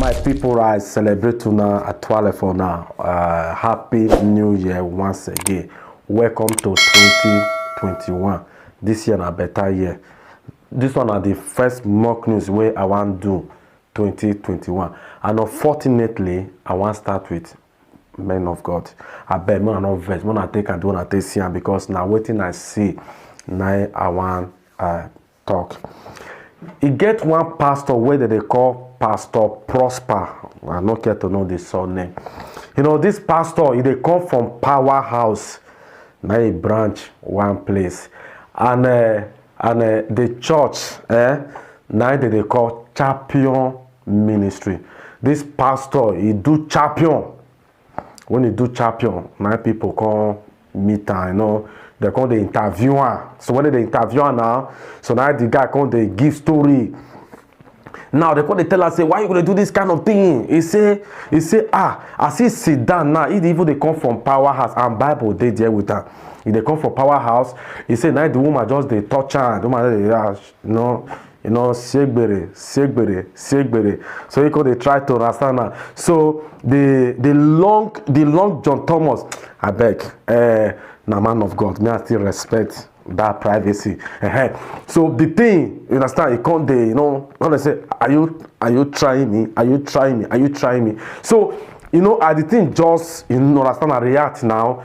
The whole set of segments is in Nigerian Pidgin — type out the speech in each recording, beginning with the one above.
my people, I celebrate tonight at 12 for now. Happy New Year once again. Welcome to 2021. This year a better year. This one are the first mock news where I want to do 2021. And unfortunately, I want to start with men of God. I bet me not vex. When I take and do not take because now waiting I see. Now I want talk. He get one pastor where they call Pastor Prosper. I not care to know the surname. You know, this pastor, they come from Powerhouse. Now he branch one place. And the church, now they call Champion Ministry. This pastor, he do champion. When he do champion, now people come meet her, you know. They call the interviewer. So when they interviewer now, so now the guy come they give story. Now they come they tell us say, why you gonna do this kind of thing? He say, as he sit down now, even they come from Powerhouse and Bible they there with her. If they come from Powerhouse, he say now the woman just they touch her, the woman they segbere. So he could they try to understand her. So the long John Thomas, I beg, na man of God, may I still respect that privacy. So the thing, you understand, it can't they, when they say, are you trying me? Are you trying me? Are you trying me? So, the thing just, understand and react now.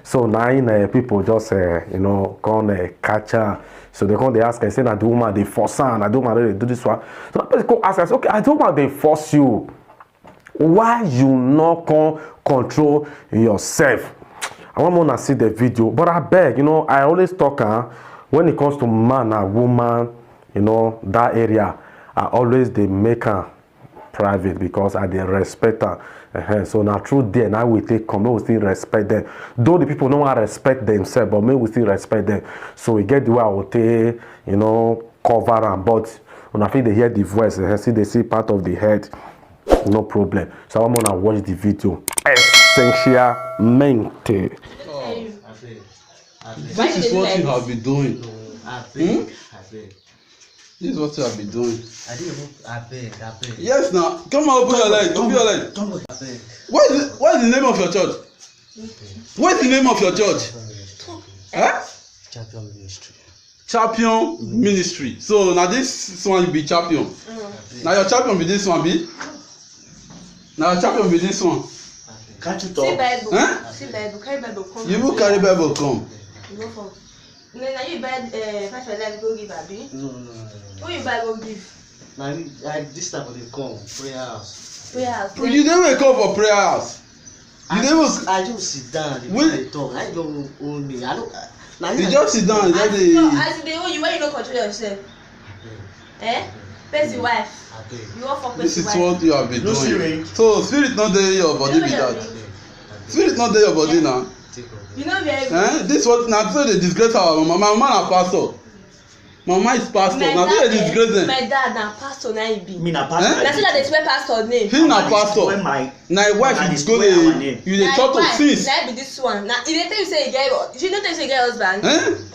So now people just, come catch her. So they come, they ask, I say, that the woman, they force her, and I don't want to do this one. So the person come ask us, okay, I don't want they force you. Why you not can control yourself? I want to see the video, but I beg, I always talk when it comes to man and woman, that area, I always they make her private because I they respect her. So now through there, now we take come, we still respect them. Though the people don't respect themselves, but me we still respect them. So we get the way I will take, cover them. But when I feel they hear the voice, they see part of the head, no problem. So I want to watch the video. Essentialmente. This is what you have been doing. This is what you have been doing. I beg. Yes, now. Come on, open your leg. Open your leg. What is the name of your church? What is the name of your church? Champion Ministry. Champion Ministry. So now this one will be champion. Now your champion be this one, be? Now your champion be this one. Can't you talk? See Bible. Huh? See Bible. Carry Bible come. You will carry Bible come. You go for. Now you buy 5 alive go give abi. No. Who you buy go give? Now this type of they come prayer house. Prayer house. You never come for prayer house. You never. I just sit down. They talk. I don't own me. I don't. Now You just sit down. As they own you, why you don't control yourself? Face your wife. You want for This face is your wife. what you have been No doing. spirit. So spirit not there in your body be that. Spirit not there in your body now. You know very This what now so they disgrace our mama. My mama na pastor. Mama is pastor. Now so they disgrace them. My dad na pastor na he be. Me na pastor. Na so that they swear pastor name. He na pastor. When my Na him wife and is his go swear our dey name. you dey talk to since. Na be this one. Na if they tell you say you get husband.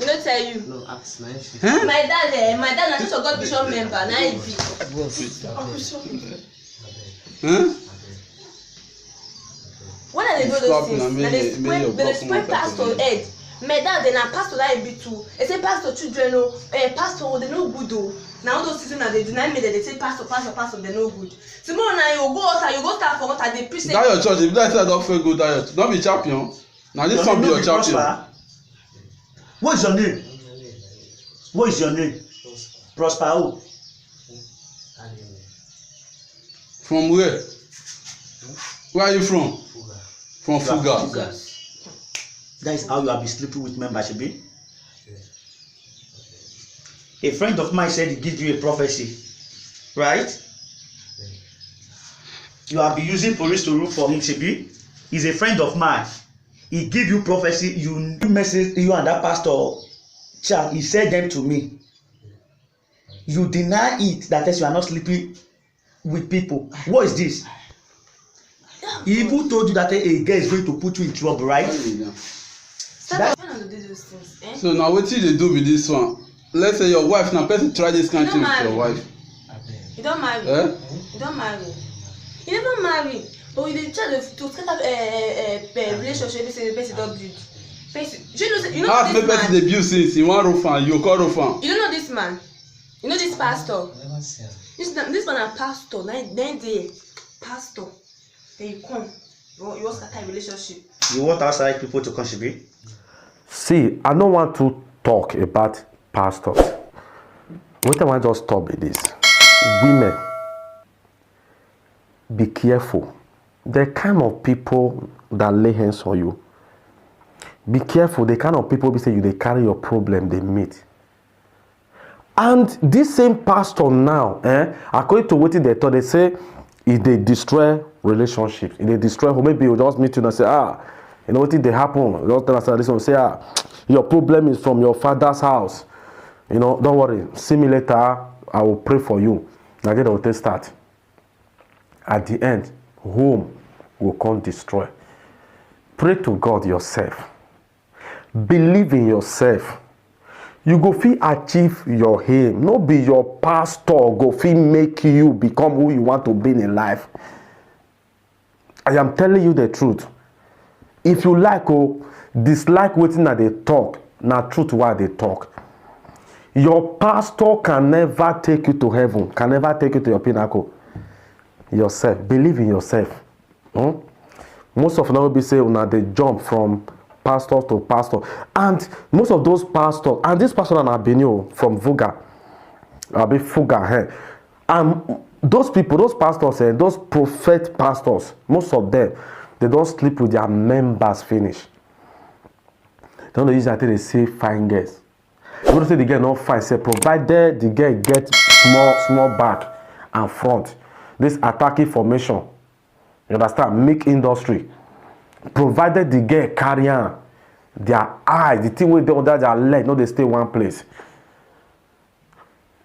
You no tell you. no ask na she. My dad na just a God bishop member na he be. When I dey do those things, na dey spread pastor head. My dad dey na pastor na he be too. They say pastor children pastor they no good o. Na all those things na dey deny me that they say pastor they no good. Tomorrow na you go outside, you go stand for altar dey preach. That your church if that say I don fail go diet no be champion. Na this one be your champion. What is your name? What is your name? Prosper who? From where? Where are you from? From Fuga. That is how you have been sleeping with membership. A friend of mine said he gives you a prophecy, right? You have been using police to look for him, Shebi. He's a friend of mine. He give you prophecy, you message you and that pastor. Child, he said them to me. You deny it, that is you are not sleeping with people. What is this? He even told you that a girl is going to put you in trouble, right? Stop trying to do those things. So now wetin you dey do with this one? Let's say your wife na person try this kind of thing with your wife. You don't marry. Eh? You don't marry. He never marry. But we try to set up a relationship with the person don't build. You know how this make person dey build since he wan rough am you call rough am. You don't know this man. You know this pastor. Never see am. This man a pastor. Then they pastor. Then you come. You want start a relationship. You want outside people to contribute? See, I don't want to talk about pastors. What I want to just stop with this. Women, be careful. The kind of people that lay hands on you. Be careful. The kind of people be say you they carry your problem they meet. And this same pastor now, according to what they thought, they say if they destroy relationships, if they destroy home, maybe you just meet you and say, you know what they happen. You just tell this one, say, your problem is from your father's house. You know, don't worry. See me later. I will pray for you. Now get the start. At the end, home will come destroy. Pray to God yourself. Believe in yourself. You go fit achieve your aim. No be your pastor go fit make you become who you want to be in life. I am telling you the truth. If you like or dislike wetin that they talk, na truth why they talk. Your pastor can never take you to heaven, can never take you to your pinnacle. Yourself, believe in yourself. Most of them will be saying that they jump from pastor to pastor, and most of those pastors, and this pastor and Abinio from Vuga, and those people, those pastors, those prophet pastors, most of them, they don't sleep with their members finish. They don't use that they say fine girls. You don't say the girl not fine, say provided the girl get small back and front. This attacking formation, you understand, make industry. Provided the girl carry on their eyes, the thing with under their leg, no they stay one place.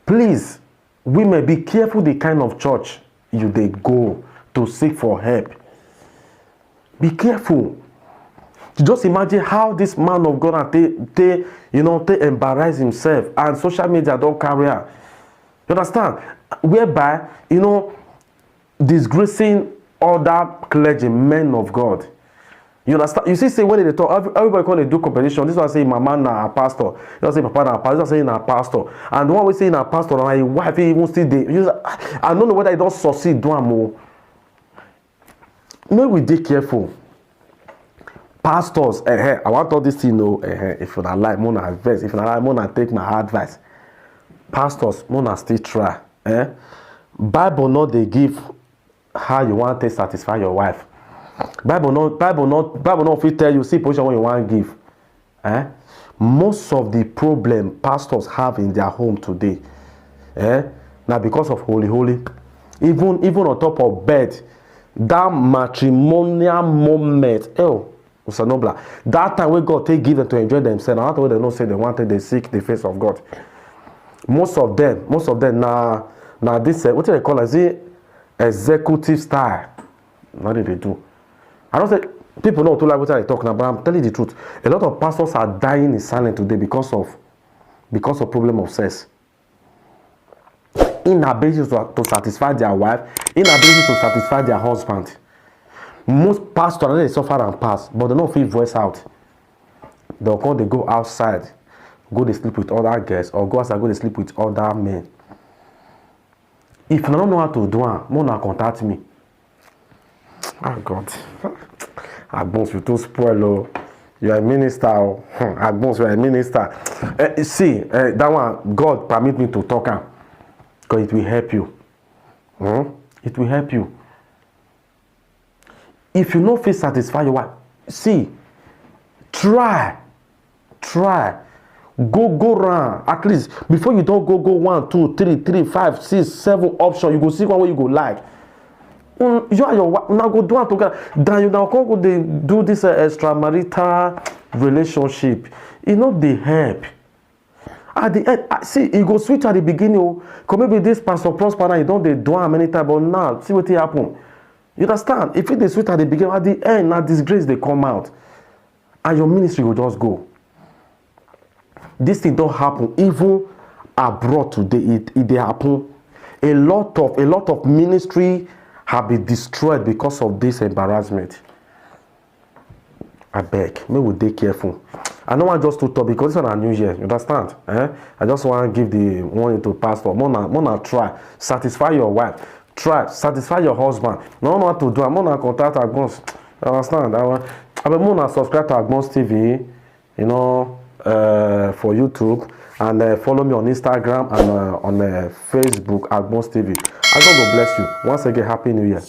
Please, women, be careful the kind of church you they go to seek for help. Be careful. Just imagine how this man of God they embarrass himself, and social media don't carry on. You understand? Whereby, disgracing other clergy, men of God. You understand? You see, say when they talk, everybody call they do competition. This one say mama na a pastor. This one say papa na a pastor. This one say na a pastor. And the one we say na a pastor, and my wife even still they. I don't know whether I don't succeed doing more. May we be careful. Pastors, I want all this to know. If you not like, more advice. If you not like, more take my advice. Pastors, more still try. Bible not they give how you want to satisfy your wife. Bible not fit tell you see position what you want to give. Most of the problem pastors have in their home today, now because of holy, even on top of bed, that matrimonial moment, that time when God take give them to enjoy themselves, and that way they don't say they wanted they seek the face of God. Most of them now this what do they call it? Is it executive style? What do they do? I don't say people know too like what I talk now, but I'm telling you the truth. A lot of pastors are dying in silence today because of problem of sex. Inability to satisfy their wife, inability to satisfy their husband. Most pastors they suffer and pass, but they don't feel voice out. They go outside, go to sleep with other girls, or go outside, go to sleep with other men. If you don't know how to do it, more contact me. Oh God. Agbons, you too spoil. You are a minister. Agbons, you are a minister. See, that one, God permit me to talk. Because it will help you. It will help you. If you don't feel satisfied, you want, see, try. Go round. At least before you don't go 1, 2, 3, 5, 6, 7 options. You go see one way you go like. You and your wife now go do it together. Then you now go do this extramarital relationship. You know they help. At the end, see, you go switch at the beginning. Cause maybe this pastor prosper now you don't they do it many times, but now see what happen. You understand? If they switch at the beginning, at the end, now disgrace they come out, and your ministry will just go. This thing don't happen even abroad today. It they happen. A lot of ministry have been destroyed because of this embarrassment. I beg, may we dey careful. I don't want just to talk because it's on a new year, you understand? I just want to give the warning to pastor. Mona try, satisfy your wife. Try, satisfy your husband. No know what to do. I'm gonna contact Agbons. You understand? I'm gonna subscribe to Agbons TV, you know, for YouTube. And follow me on Instagram and on Facebook, Agbons TV. I God will bless you. Once again, Happy New Year.